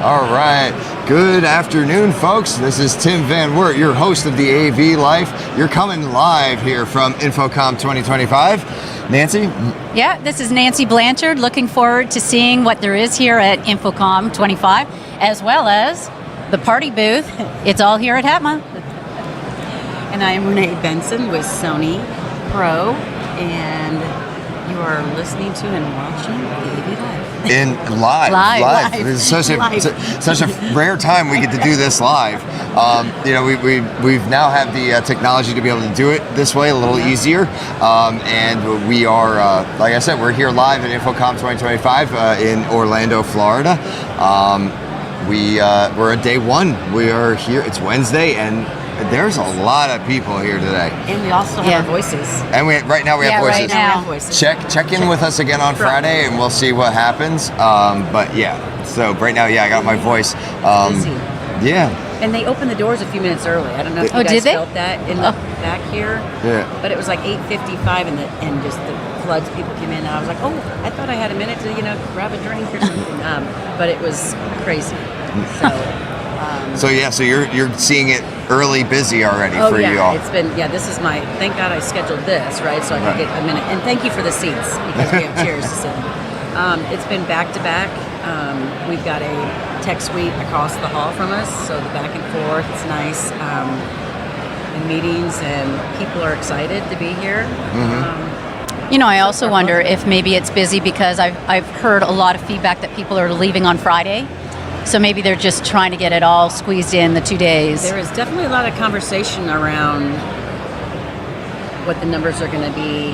All right. Good afternoon, folks. This is Tim Van Wert, your host of the AV Life. You're coming live here from Infocomm 2025. Nancy? Yeah, this is Nancy Blanchard. Looking forward to seeing what there is here at Infocomm 25, as well as the party booth. It's all here at HETMA. And I am Renee Benson with Sony Pro, and you are listening to and watching AV Live. Live. It's such a rare time we get to do this live. We've now had the technology to be able to do it this way a little easier, and we are, like I said, we're here live at Infocomm 2025 in Orlando, Florida. We're at day one. We are here. It's Wednesday, and there's a lot of people here today. And we also have our voices. And right now we have voices. Right now. Check in with us again on Friday, and we'll see what happens. But yeah, so right now, I got my voice. Busy. Yeah. And they opened the doors a few minutes early. I don't know if you guys felt that in the back here. Yeah. But it was like 8:55, and just the floods, people came in, and I was like, oh, I thought I had a minute to grab a drink or something. But it was crazy. So you're seeing it early busy already for you all. It's been, this is thank God I scheduled this, right, so I could get a minute. And thank you for the seats, because we have chairs to sit in. It's been back to back. We've got a tech suite across the hall from us, so the back and forth, it's nice. And meetings, and people are excited to be here. I also wonder if maybe it's busy because I've heard a lot of feedback that people are leaving on Friday. So maybe they're just trying to get it all squeezed in the 2 days. There is definitely a lot of conversation around what the numbers are going to be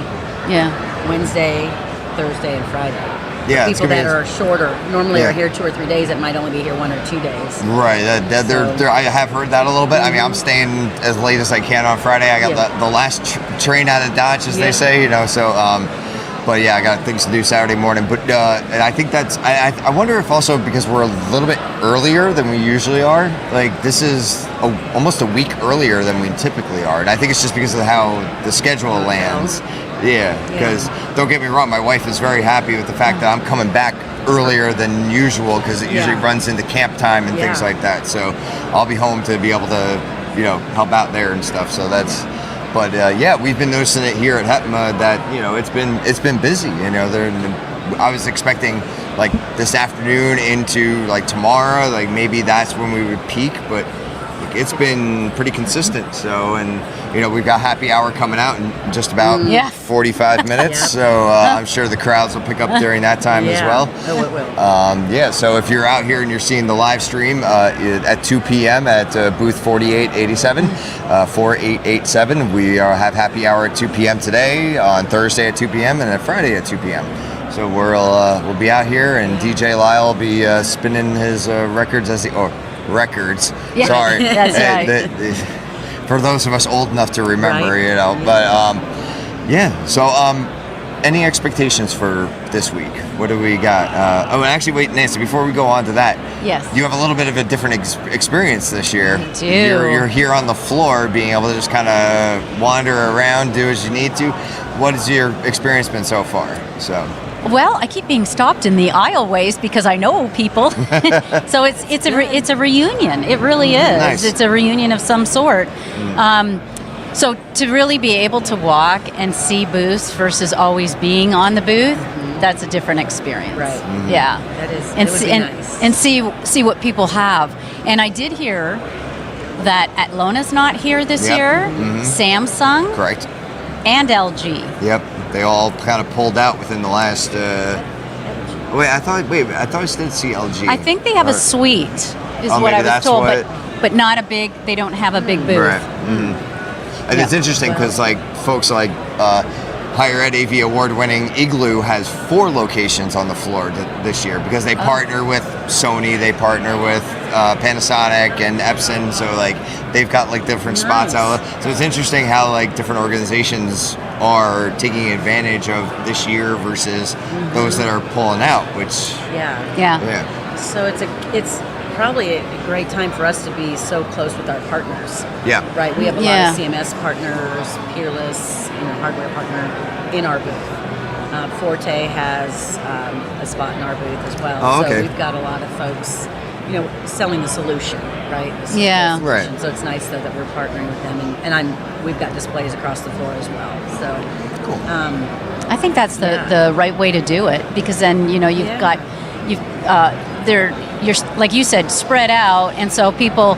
Wednesday, Thursday, and Friday. Yeah, people that are shorter normally are here 2 or 3 days that might only be here 1 or 2 days. Right. I have heard that a little bit. I mean, I'm staying as late as I can on Friday. I got the last train out of Dodge, as they say, so... But I got things to do Saturday morning. But and I think I wonder if also because we're a little bit earlier than we usually are. Like this is almost a week earlier than we typically are. And I think it's just because of how the schedule lands. Yeah, because don't get me wrong, my wife is very happy with the fact that I'm coming back earlier than usual because it usually runs into camp time and things like that. So I'll be home to be able to, help out there and stuff. So that's... But we've been noticing it here at HETMA that it's been busy. I was expecting like this afternoon into like tomorrow, like maybe that's when we would peak, but it's been pretty consistent. So we've got happy hour coming out in just about 45 minutes. So I'm sure the crowds will pick up during that time as well. Oh, it will. So if you're out here and you're seeing the live stream at 2 p.m. at booth 4887, 4887, we have happy hour at 2 p.m. today, on Thursday at 2 p.m. and at Friday at 2 p.m. So we'll be out here, and DJ Lyle will be spinning his records records. Yeah. Sorry. That's right. For those of us old enough to remember, But So any expectations for this week? What do we got? Actually, wait, Nancy. Before we go on to that, you have a little bit of a different experience this year. I do. You're here on the floor, being able to just kind of wander around, do as you need to. What has your experience been so far? Well, I keep being stopped in the aisleways because I know people. So it's a reunion. It really is. Nice. It's a reunion of some sort. So to really be able to walk and see booths versus always being on the booth, that's a different experience. Right. Yeah. That is. Nice. And see what people have. And I did hear that Atlona's not here this year. Samsung. Correct. And LG. Yep. They all kind of pulled out within the last. I thought I did see LG. I think they have a suite, is what I was told, but not a big. They don't have a big booth. Right. And it's interesting because folks like Higher Ed AV award-winning Igloo has 4 locations on the floor this year because they partner with Sony, they partner with Panasonic and Epson, so they've got different spots out. So it's interesting how different organizations are taking advantage of this year versus those that are pulling out, which So it's probably a great time for us to be so close with our partners. Yeah. Right. We have a lot of CMS partners, Peerless, hardware partner in our booth. Forte has a spot in our booth as well. Oh, okay. So we've got a lot of folks selling the solution, right? Yeah. The solution. Right. So it's nice though that we're partnering with them, and we've got displays across the floor as well. So Cool. I think that's the right way to do it, because then you're like you said, spread out, and so people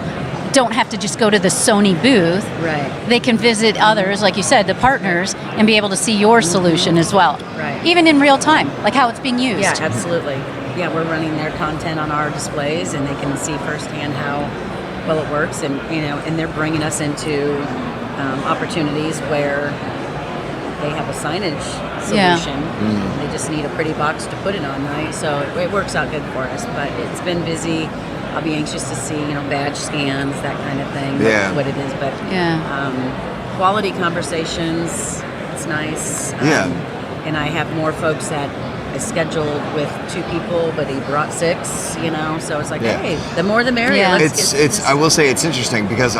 don't have to just go to the Sony booth. Right. They can visit others, like you said, the partners, and be able to see your solution as well. Right. Even in real time, like how it's being used. Yeah, absolutely. Yeah, we're running their content on our displays, and they can see firsthand how well it works, and and they're bringing us into opportunities where they have a signage solution. Yeah. They just need a pretty box to put it on, right? So it works out good for us. But it's been busy. I'll be anxious to see, badge scans, that kind of thing. Yeah. What it is, but quality conversations. It's nice. And I have more folks that I scheduled with 2 people, but he brought 6. So it's like, hey, the more the merrier. Yeah. It's. I will say it's interesting because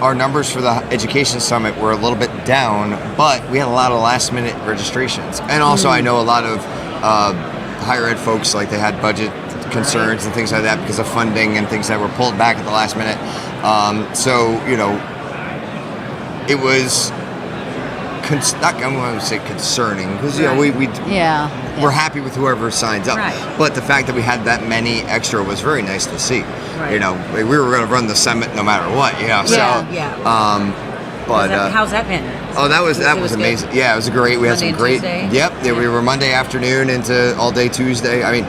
our numbers for the education summit were a little bit down, but we had a lot of last minute registrations, and also I know a lot of higher ed folks, like they had budget concerns and things like that because of funding and things that were pulled back at the last minute. So it was I don't want to say concerning, because we're happy with whoever signs up. Right. But the fact that we had that many extra was very nice to see. Right. We were going to run the summit no matter what. But how's that been? that was amazing. Good? Yeah, it was great. We had some great. Tuesday? Yep. Yeah, we were Monday afternoon into all day Tuesday. I mean,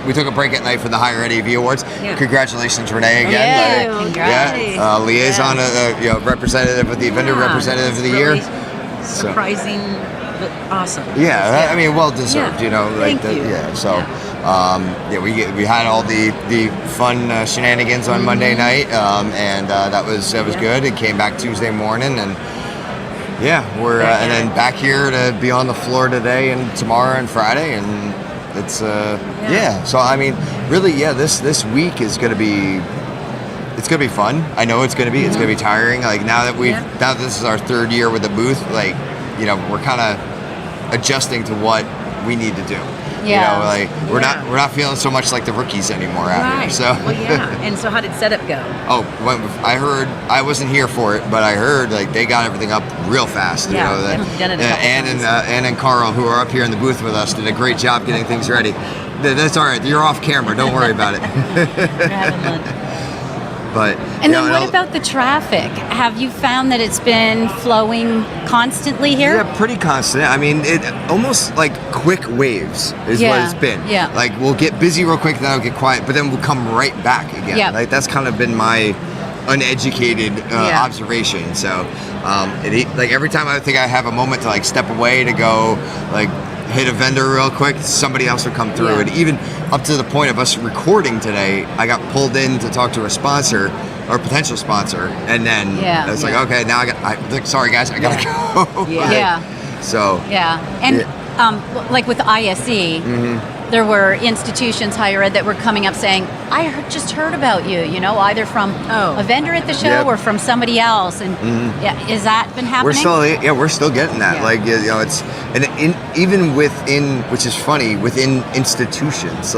we took a break at night for the Higher Ed AV Awards. Yeah. Congratulations, Renee, again. Liaison, representative of the vendor representative of the year. Surprising, but awesome. Yeah, I mean, well deserved. Yeah. Thank you. Yeah. So, we had all the fun shenanigans on Monday night, and that was good. It came back Tuesday morning, and we're and then back here to be on the floor today and tomorrow and Friday, and it's So I mean, really, this week is going to be. It's gonna be fun. I know it's gonna be. It's gonna be tiring. Like now that this is our 3rd year with the booth, we're kind of adjusting to what we need to do. Yeah. We're not feeling so much like the rookies anymore out here. So. And so how did setup go? I heard, I wasn't here for it, but I heard they got everything up real fast. They've done it a couple times. Ann and Carl, who are up here in the booth with us, did a great job getting things ready. That's all right. You're off camera. Don't worry about it. We're having lunch. But, and then what about the traffic? Have you found that it's been flowing constantly here? Yeah, pretty constant. I mean, it almost like quick waves is what it's been. Yeah. Like we'll get busy real quick, then I'll get quiet, but then we'll come right back again. Yeah. Like that's kind of been my uneducated observation. So, every time I think I have a moment to step away to go hit a vendor real quick, somebody else will come through. And even up to the point of us recording today, I got pulled in to talk to a sponsor or potential sponsor, and then it's okay, now sorry guys, I gotta go. So and with ISE, there were institutions, higher ed, that were coming up saying, I just heard about you, either from a vendor at the show or from somebody else. And has that been happening? We're still getting that. It's, and even within, which is funny, within institutions,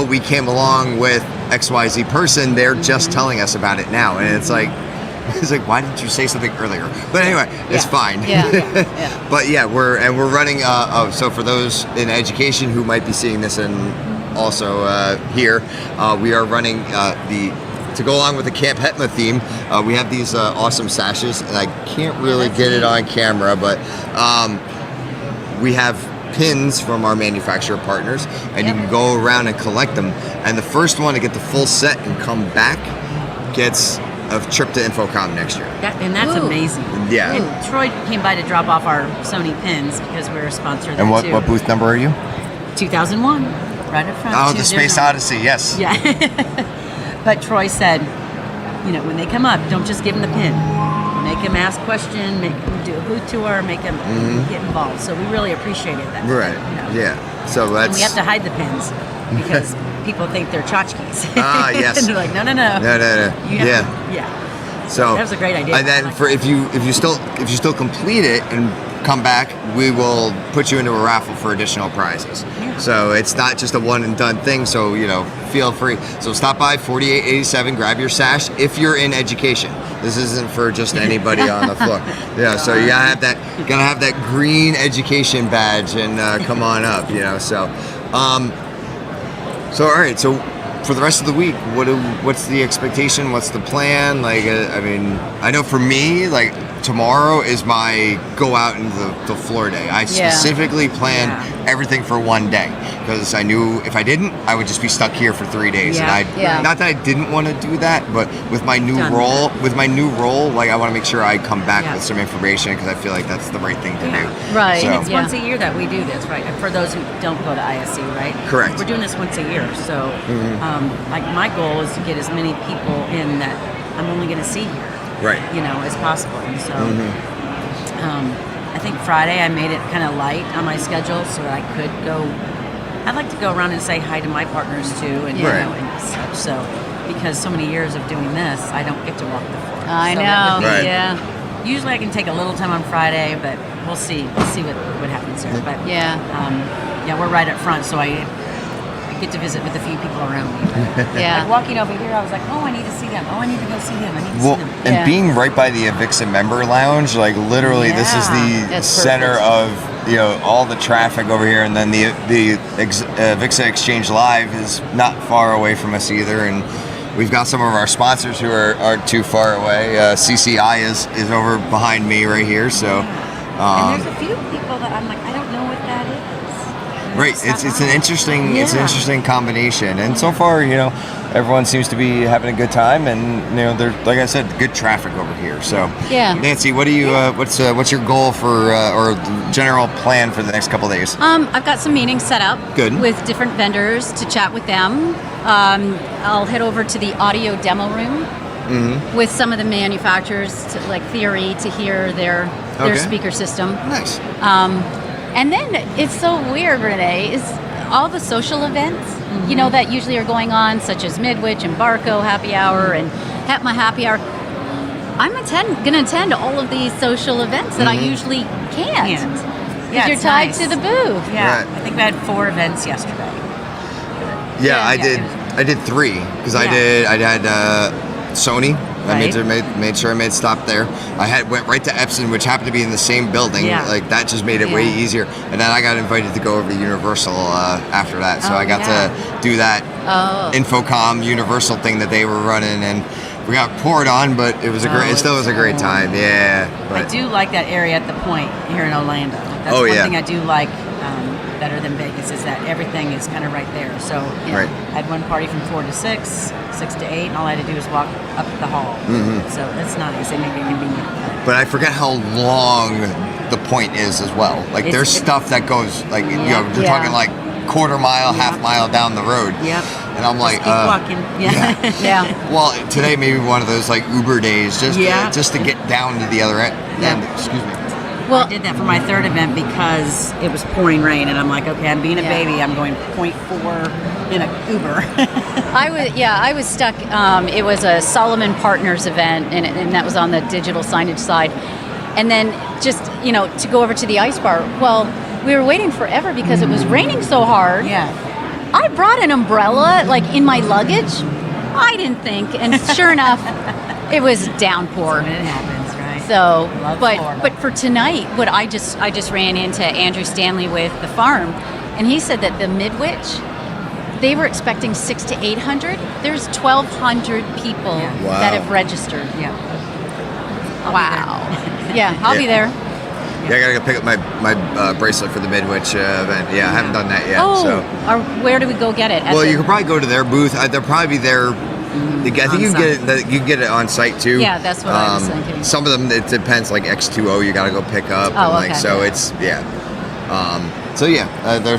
we came along with XYZ person, they're just telling us about it now. And it's why didn't you say something earlier? But anyway, it's fine. But we're running. So for those in education who might be seeing this and also here, we are running to go along with the Camp Hetma theme. We have these awesome sashes, and I can't really get it on camera, but we have pins from our manufacturer partners, and you can go around and collect them. And the first one to get the full set and come back gets a trip to Infocomm next year. And that's amazing. Yeah. And Troy came by to drop off our Sony pins because we're a sponsor there. And what booth number are you? 2001, right up front. Oh, the Space Odyssey, yes. Yeah. But Troy said, when they come up, don't just give them the pin. Make them ask questions, make them do a booth tour, make them get involved. So we really appreciated that. Right. Yeah. So that's. And we have to hide the pins because people think they're tchotchkes. Yes. And they're like, no. Yeah. Yeah. So that was a great idea. And then if you still complete it and come back, we will put you into a raffle for additional prizes. Yeah. So it's not just a one and done thing. So, feel free. So stop by 4887, grab your sash if you're in education. This isn't for just anybody on the floor. Yeah, so you gotta have that green education badge and come on up, So, so all right, so for the rest of the week, what's the expectation? What's the plan? Like, I know for me, like, tomorrow is my go out into the floor day. I specifically planned everything for one day because I knew if I didn't, I would just be stuck here for 3 days. Yeah. And not that I didn't want to do that, but with my new role, like I want to make sure I come back with some information because I feel like that's the right thing to do. Right. So. And it's once a year that we do this, right? For those who don't go to ISC, right? Correct. We're doing this once a year. So, like my goal is to get as many people in that I'm only going to see here. Right. As possible. And so I think Friday I made it kind of light on my schedule so that I could go. I'd like to go around and say hi to my partners too, and and such. So because so many years of doing this, I don't get to walk the floor. I So know. that would be- Yeah. Usually I can take a little time on Friday, but we'll see. We'll see what happens there. But we're right up front, so I get to visit with a few people around me. Yeah. Like walking over here, I was like, oh, I need to see them. Oh, I need to go see him. I need to see them. And being right by the Avixa member lounge, like literally, this is the That's center perfect. of all the traffic over here, and then the Avixa Exchange Live is not far away from us either, and we've got some of our sponsors who aren't too far away. CCI is over behind me right here, so. And there's a few people that I'm like, I don't know what that is. Right, it's an interesting combination, and so far, everyone seems to be having a good time, and there's, like I said, good traffic over here. So, Nancy, what do you what's your goal for or general plan for the next couple of days? I've got some meetings set up Good. with different vendors to chat with them. I'll head over to the audio demo room with some of the manufacturers, like Theory, to hear their speaker system. Nice. And then it's so weird, Renee, is all the social events, that usually are going on, such as Midwich and Barco Happy Hour and My Happy Hour. I'm going to attend all of these social events that I usually can't. Because you're tied to the booth. Yeah, Right. I think we had 4 events yesterday. Yeah, I did 3 because I had Sony. I made sure I made stop there. I went right to Epson, which happened to be in the same building. Yeah. Like that just made it way easier. And then I got invited to go over to Universal after that, so I got to do that Infocomm Universal thing that they were running, and we got poured on, but it was it still was a great time. Yeah. But I do like that area at the Point here in Orlando. That's one thing I do like better than Vegas is that everything is kind of right there. So Right. I had one party from 4 to 6, 6 to 8, and all I had to do was walk up the hall. So that's nice. They make it convenient. But I forget how long the Point is as well. Like there's stuff that goes like you're talking like quarter mile, half mile down the road. Yep. And I'm like, Keep walking. Yeah. Well, today maybe one of those like Uber days, just to get down to the other end. Excuse me. Well, I did that for my 3rd event because it was pouring rain, and I'm like, okay, I'm being a baby. I'm going 0.4 in a Uber. I was stuck. It was a Solomon Partners event, and that was on the digital signage side. And then just, to go over to the ice bar. Well, we were waiting forever because it was raining so hard. Yeah. I brought an umbrella, like, in my luggage. I didn't think, and sure enough, it was downpour. It happens, right? So, Love Florida. but for tonight, what I just ran into Andrew Stanley with the farm, and he said that the Midwich, they were expecting 600 to 800. There's 1,200 people that have registered. Yeah. Wow. I'll be there. Yeah, I gotta go pick up my bracelet for the Midwich event. Yeah, I haven't done that yet. Where do we go get it? You could probably go to their booth. They'll probably be there. I think you can get it on site too. Yeah, that's what I was thinking. Some of them, it depends. Like X2O, you gotta go pick up. So it's there's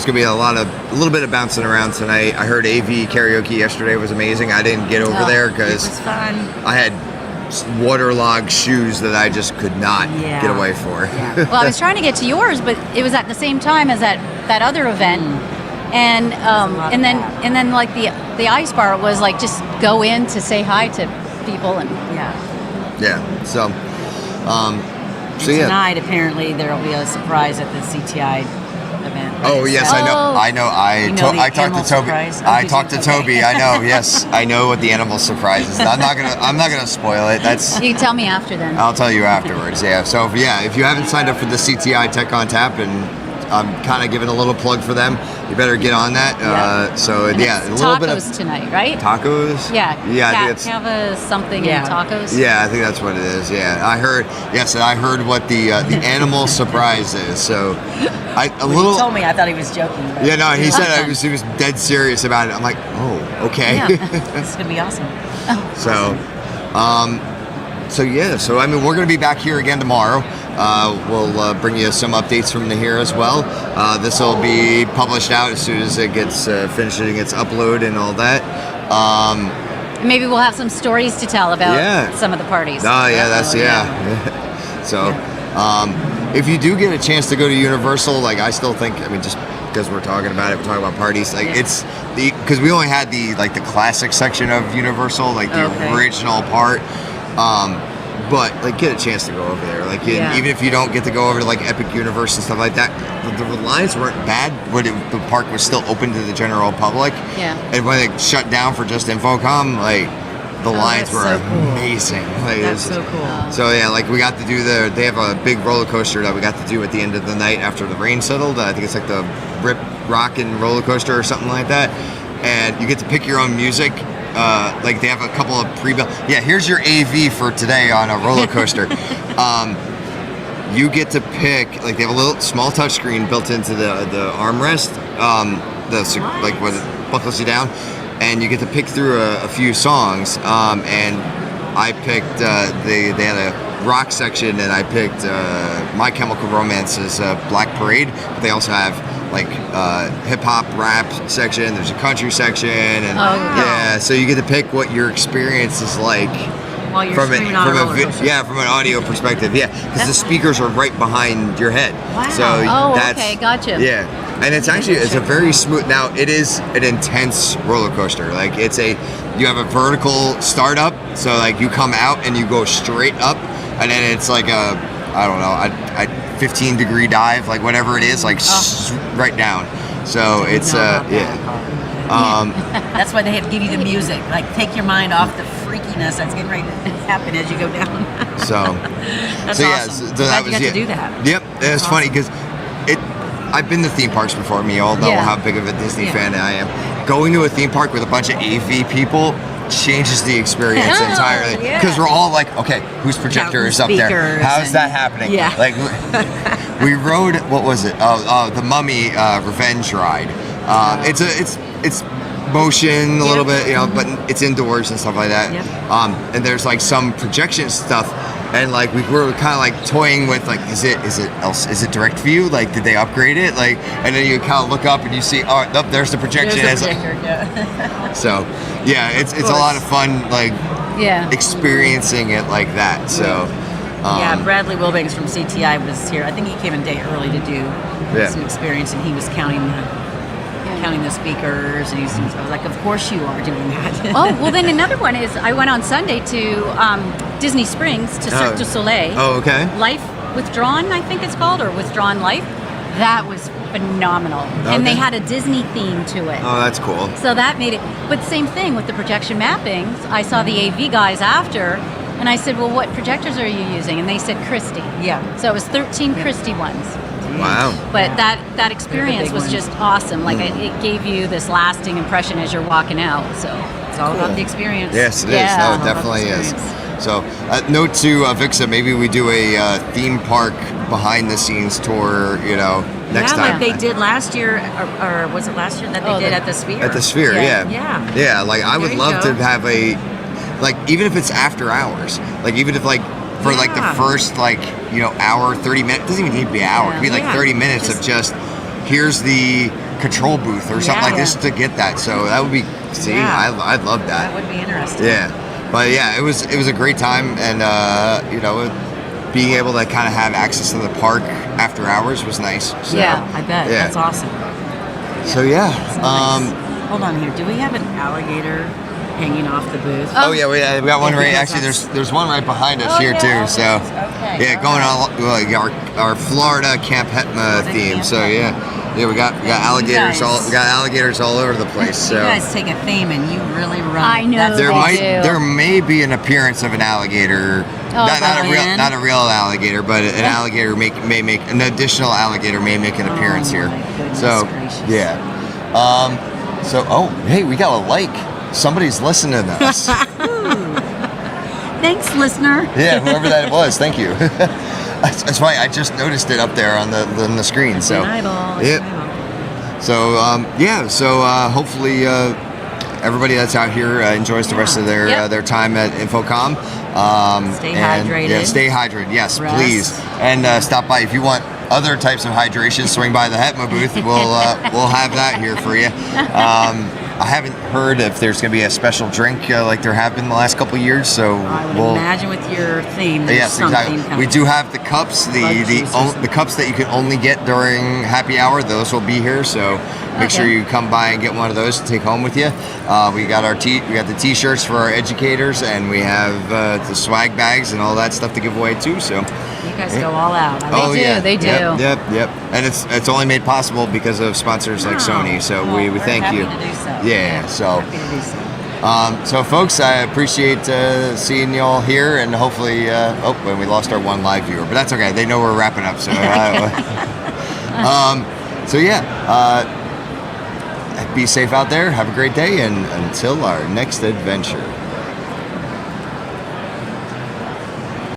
gonna be a little bit of bouncing around tonight. I heard AV karaoke yesterday was amazing. I didn't get over there because it was fun. I had waterlogged shoes that I just could not get away for. Well, I was trying to get to yours, but it was at the same time as that other event. And then like the ice bar was like just go in to say hi to people and So So yeah. Tonight, apparently, there will be a surprise at the CTI event. Oh yes, I know. I talked to Toby. I talked to Toby. I know. Yes, I know what the animal surprise is. I'm not gonna spoil it. That's. You can tell me after then. I'll tell you afterwards. Yeah. So if you haven't signed up for the CTI Tech on Tap, and I'm kind of giving a little plug for them, you better get on that. So And yeah, it's a little tacos bit of tonight, right? tacos. Yeah. Yeah, I think it's. Cava something in tacos. Yeah, I think that's what it is. Yeah, I heard. Yes, and I heard what the animal surprise is. So, He told me, I thought he was joking. But Yeah, no, he said he was dead serious about it. I'm like, oh, okay. Yeah. This is gonna be awesome. So, so I mean, we're going to be back here again tomorrow. We'll bring you some updates from here as well. This will be published out as soon as it gets finished and it gets uploaded and all that. And maybe we'll have some stories to tell about some of the parties. Oh, yeah, that's, So, if you do get a chance to go to Universal, like, I still think, I mean, just because we're talking about it, we're talking about parties, like, it's because we only had the classic section of Universal, like the original part. But like, get a chance to go over there. Like, even if you don't get to go over to like Epic Universe and stuff like that, the lines weren't bad. But the park was still open to the general public. Yeah. And when it shut down for just Infocomm, like the lines were amazing. Like, That's so cool. So yeah, like we got to do they have a big roller coaster that we got to do at the end of the night after the rain settled. I think it's like the Rip Rockin' roller coaster or something like that. And you get to pick your own music. Like they have a couple of pre-built. Yeah, here's your AV for today on a roller coaster. You get to pick. Like they have a little small touchscreen built into the armrest. Like what buckles you down, and you get to pick through a few songs. And I picked. They had a rock section, and I picked My Chemical Romance's Black Parade. But they also have like hip hop rap section. There's a country section, and so you get to pick what your experience is like while you're screaming on a roller coaster. from an audio perspective. Yeah, because the speakers are right behind your head. Wow. So that's, okay, gotcha. Yeah, and it's a very smooth. Now it is an intense roller coaster. Like you have a vertical startup, so like you come out and you go straight up, and then it's like a 15-degree dive, like whatever it is, like right down. So it's that's why they have to give you the music. Like take your mind off the freakiness that's getting ready to happen as you go down. So that's awesome. So that you was got to do that. Yep, it was funny because I've been to theme parks before. Me, all know how big of a Disney fan I am. Going to a theme park with a bunch of AV people changes the experience entirely, because we're all like, okay, whose projector is up there? How's that happening? Yeah. Like we rode, what was it? The Mummy Revenge ride. It's motion a little bit, but it's indoors and stuff like that. Yep. And there's like some projection stuff, and like we were kind of like toying with like, is it direct view? Like, did they upgrade it? Like, and then you kind of look up and you see, there's the projection. There's the projector, So, yeah, it's a lot of fun, like experiencing it like that. So. Bradley Wilbanks from CTI was here. I think he came a day early to do some experience, and he was counting the speakers, and I was like, of course you are doing that. Well, then another one is I went on Sunday to Disney Springs to Cirque du Soleil. Oh, okay. Life Withdrawn, I think it's called, or Withdrawn Life. That was phenomenal. And they had a Disney theme to it. Oh, that's cool. So that made it, but same thing with the projection mappings. I saw the AV guys after, and I said, well, what projectors are you using? And they said Christie. Yeah. So it was 13 Christie ones. Wow. But that experience was just awesome. Like it gave you this lasting impression as you're walking out. So it's all about the experience. Yes, it is. No, it definitely is. So, note to Vixa, maybe we do a theme park behind the scenes tour, next time. Like they did last year, or was it last year that they did at the Sphere? At the Sphere, yeah. Yeah, like I would love to have even if it's after hours, like even if like for like the first hour, 30 minutes, it doesn't even need to be an hour, it could be like 30 minutes of just, here's the control booth or something like this to get that. So that would be, I'd love that. That would be interesting. Yeah. But yeah, it was a great time, and being able to kind of have access to the park after hours was nice. So, I bet. That's awesome. So yeah. Nice. Hold on here. Do we have an alligator hanging off the booth. Oh yeah, we got one Yeah, right. because Actually, there's one right behind us here yeah, too. okay. So Okay, yeah, going on like our Florida Camp Hetma theme. Camp So Hetma. yeah, we got alligators guys- we got alligators all over the place. So You guys take a theme and you really run. I it. know. That's there They do. there may be an appearance of an alligator. Not man. a real alligator, but an alligator may make an additional alligator may make an appearance here. my goodness So gracious. yeah. So hey, we got a like. Somebody's listening to us. Thanks, listener. Yeah, whoever that was, thank you. That's why I just noticed it up there on the screen. So An eyeball. Yep. So hopefully everybody that's out here enjoys the rest of Yep. their time at Infocomm. Stay and, hydrated. Yeah, stay hydrated. Yes, Rest. please. And stop by if you want other types of hydration. Swing by the Hetma booth. We'll have that here for you. I haven't heard if there's going to be a special drink like there have been the last couple of years. So I would we'll. imagine with your theme, there's Yes, something exactly. coming. We do have the cups, the cups that you can only get during happy hour. Those will be here, so make sure you come by and get one of those to take home with you. We got the T-shirts for our educators, and we have the swag bags and all that stuff to give away too. So You guys go all out. They do. Yep. And it's only made possible because of sponsors like Sony. So we we're thank happy you. To do so. Yeah. So. Happy to do so. So, folks, I appreciate seeing y'all here, and hopefully, and we lost our one live viewer, but that's okay. They know we're wrapping up, so. Be safe out there. Have a great day, and until our next adventure.